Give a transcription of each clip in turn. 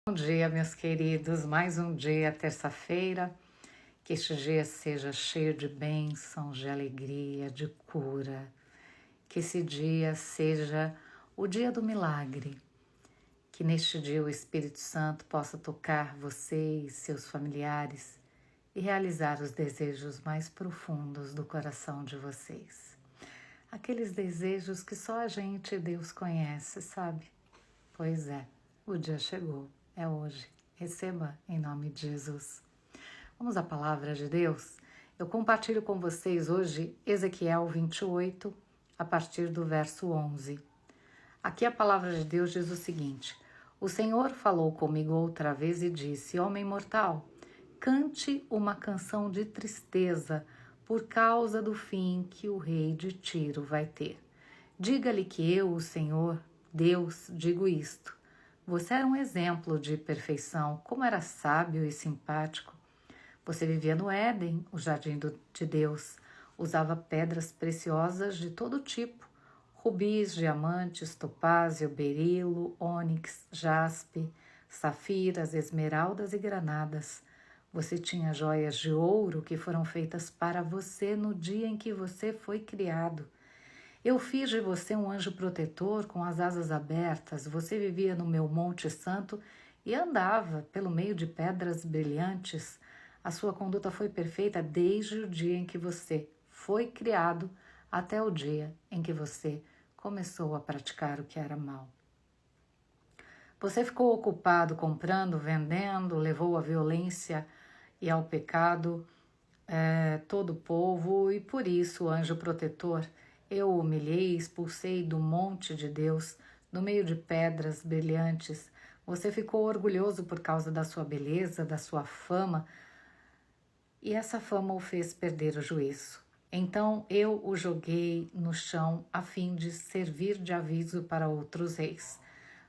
Bom dia, meus queridos. Mais um dia, terça-feira. Que este dia seja cheio de bênçãos, de alegria, de cura. Que esse dia seja o dia do milagre. Que neste dia o Espírito Santo possa tocar você e seus familiares e realizar os desejos mais profundos do coração de vocês. Aqueles desejos que só a gente e Deus conhece, sabe? Pois é, o dia chegou. É hoje. Receba em nome de Jesus. Vamos à palavra de Deus? Eu compartilho com vocês hoje Ezequiel 28, a partir do verso 11. Aqui a palavra de Deus diz o seguinte: O Senhor falou comigo outra vez e disse: Homem mortal, cante uma canção de tristeza por causa do fim que o rei de Tiro vai ter. Diga-lhe que eu, o Senhor, Deus, digo isto. Você era um exemplo de perfeição, como era sábio e simpático. Você vivia no Éden, o jardim de Deus. Usava pedras preciosas de todo tipo, rubis, diamantes, topázio, berilo, ônix, jaspe, safiras, esmeraldas e granadas. Você tinha joias de ouro que foram feitas para você no dia em que você foi criado. Eu fiz de você um anjo protetor com as asas abertas. Você vivia no meu Monte Santo e andava pelo meio de pedras brilhantes. A sua conduta foi perfeita desde o dia em que você foi criado até o dia em que você começou a praticar o que era mal. Você ficou ocupado comprando, vendendo, levou à violência e ao pecado todo o povo, e por isso, anjo protetor, eu o humilhei e expulsei do monte de Deus, no meio de pedras brilhantes. Você ficou orgulhoso por causa da sua beleza, da sua fama, e essa fama o fez perder o juízo. Então eu o joguei no chão a fim de servir de aviso para outros reis.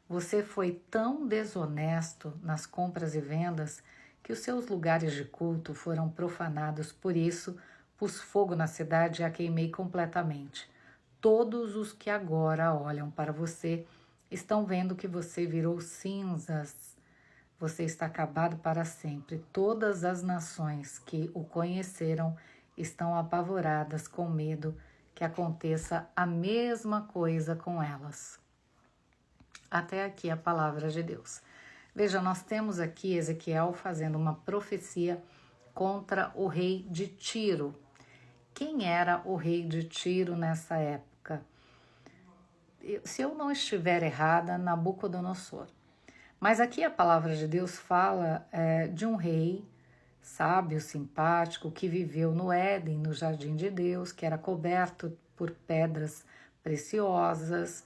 Você foi tão desonesto nas compras e vendas que os seus lugares de culto foram profanados. Por isso, pus fogo na cidade e a queimei completamente. Todos os que agora olham para você estão vendo que você virou cinzas. Você está acabado para sempre. Todas as nações que o conheceram estão apavoradas com medo que aconteça a mesma coisa com elas. Até aqui a palavra de Deus. Veja, nós temos aqui Ezequiel fazendo uma profecia contra o rei de Tiro. Quem era o rei de Tiro nessa época? Se eu não estiver errada, Nabucodonosor. Mas aqui a palavra de Deus fala de um rei sábio, simpático, que viveu no Éden, no jardim de Deus, que era coberto por pedras preciosas,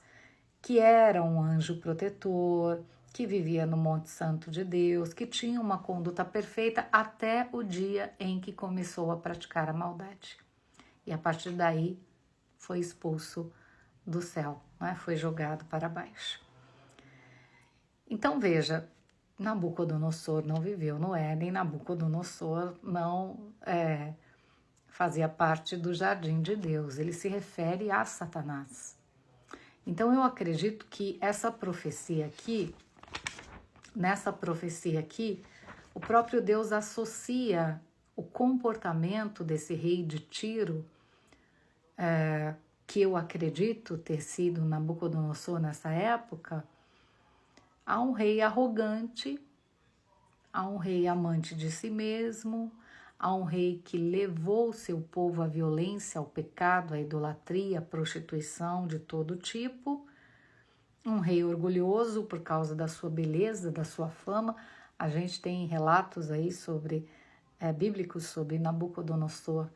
que era um anjo protetor, que vivia no Monte Santo de Deus, que tinha uma conduta perfeita até o dia em que começou a praticar a maldade. E a partir daí foi expulso do céu, né? Foi jogado para baixo. Então veja, Nabucodonosor não viveu no Éden, Nabucodonosor não fazia parte do jardim de Deus, ele se refere a Satanás. Então eu acredito que essa profecia aqui, nessa profecia aqui, o próprio Deus associa o comportamento desse rei de Tiro, que eu acredito ter sido Nabucodonosor nessa época, a um rei arrogante, a um rei amante de si mesmo, a um rei que levou seu povo à violência, ao pecado, à idolatria, à prostituição de todo tipo, um rei orgulhoso por causa da sua beleza, da sua fama. A gente tem relatos aí bíblicos sobre Nabucodonosor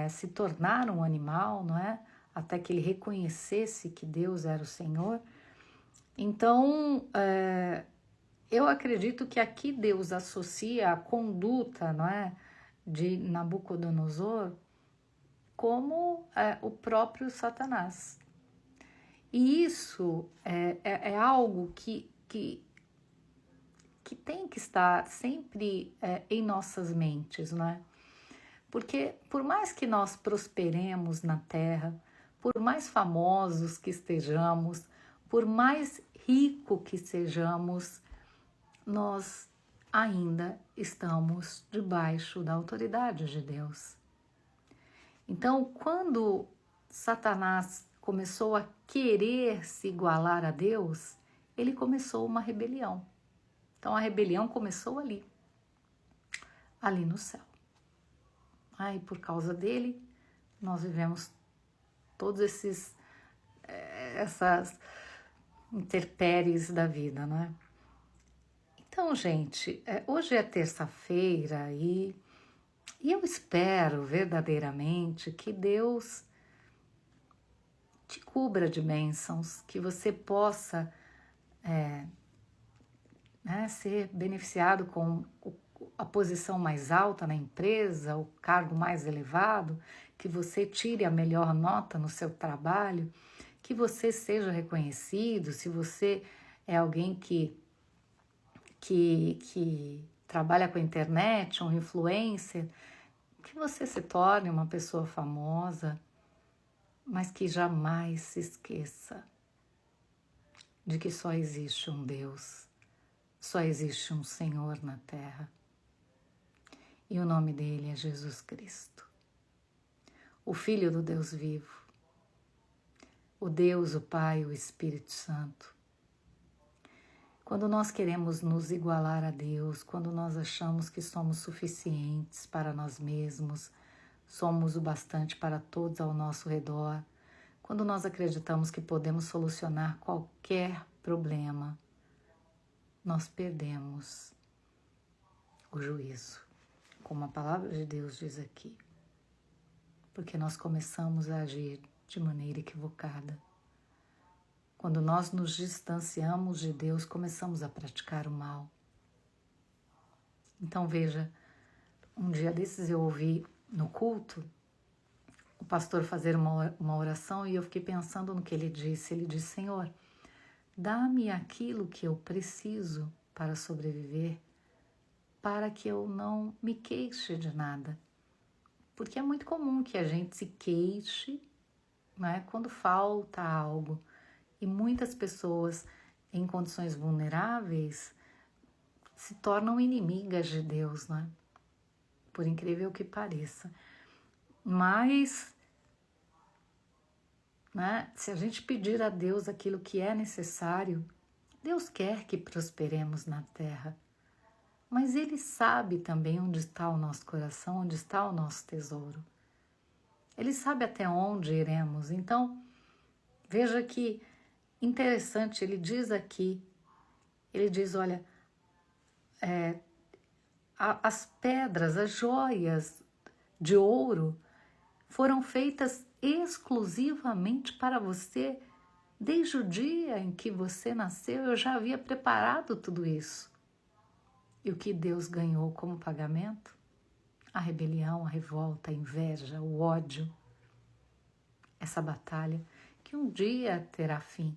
se tornar um animal, não é? Até que ele reconhecesse que Deus era o Senhor. Então, eu acredito que aqui Deus associa a conduta, não é, de Nabucodonosor como o próprio Satanás. E isso é algo que tem que estar sempre em nossas mentes, não é? Porque por mais que nós prosperemos na terra, por mais famosos que estejamos, por mais rico que sejamos, nós ainda estamos debaixo da autoridade de Deus. Então, quando Satanás começou a querer se igualar a Deus, ele começou uma rebelião. Então, a rebelião começou ali no céu. E por causa dele, nós vivemos todos essas intempéries da vida, né? Então, gente, hoje é terça-feira e eu espero verdadeiramente que Deus te cubra de bênçãos, que você possa ser beneficiado com a posição mais alta na empresa, o cargo mais elevado, que você tire a melhor nota no seu trabalho, que você seja reconhecido, se você é alguém que trabalha com a internet, um influencer, que você se torne uma pessoa famosa, mas que jamais se esqueça de que só existe um Deus, só existe um Senhor na terra. E o nome dele é Jesus Cristo, o Filho do Deus vivo, o Deus, o Pai, o Espírito Santo. Quando nós queremos nos igualar a Deus, quando nós achamos que somos suficientes para nós mesmos, somos o bastante para todos ao nosso redor, quando nós acreditamos que podemos solucionar qualquer problema, nós perdemos o juízo, como a palavra de Deus diz aqui, porque nós começamos a agir de maneira equivocada. Quando nós nos distanciamos de Deus, começamos a praticar o mal. Então veja, um dia desses eu ouvi no culto o pastor fazer uma oração e eu fiquei pensando no que ele disse. Ele disse: Senhor, dá-me aquilo que eu preciso para sobreviver, para que eu não me queixe de nada. Porque é muito comum que a gente se queixe, né, quando falta algo. E muitas pessoas em condições vulneráveis se tornam inimigas de Deus, né? Por incrível que pareça. Mas, né, se a gente pedir a Deus aquilo que é necessário, Deus quer que prosperemos na terra. Mas Ele sabe também onde está o nosso coração, onde está o nosso tesouro. Ele sabe até onde iremos. Então, veja que interessante, ele diz aqui, ele diz, olha, as pedras, as joias de ouro foram feitas exclusivamente para você. Desde o dia em que você nasceu, eu já havia preparado tudo isso. E o que Deus ganhou como pagamento? A rebelião, a revolta, a inveja, o ódio. Essa batalha que um dia terá fim.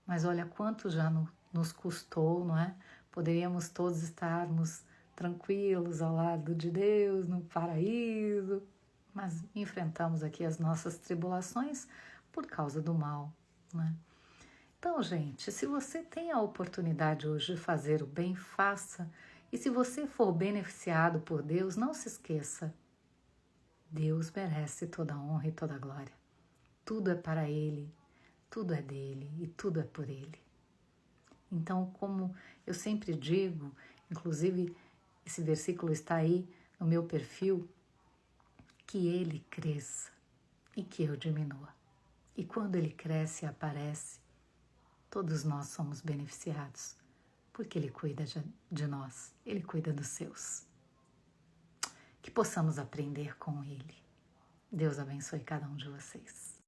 Mas olha quanto já nos custou, não é? Poderíamos todos estarmos tranquilos ao lado de Deus, no paraíso, mas enfrentamos aqui as nossas tribulações por causa do mal, né? Então, gente, se você tem a oportunidade hoje de fazer o bem, faça. E se você for beneficiado por Deus, não se esqueça, Deus merece toda a honra e toda a glória. Tudo é para Ele, tudo é dele e tudo é por Ele. Então, como eu sempre digo, inclusive esse versículo está aí no meu perfil, que Ele cresça e que eu diminua. E quando Ele cresce e aparece, todos nós somos beneficiados, porque Ele cuida de nós, Ele cuida dos seus. Que possamos aprender com Ele. Deus abençoe cada um de vocês.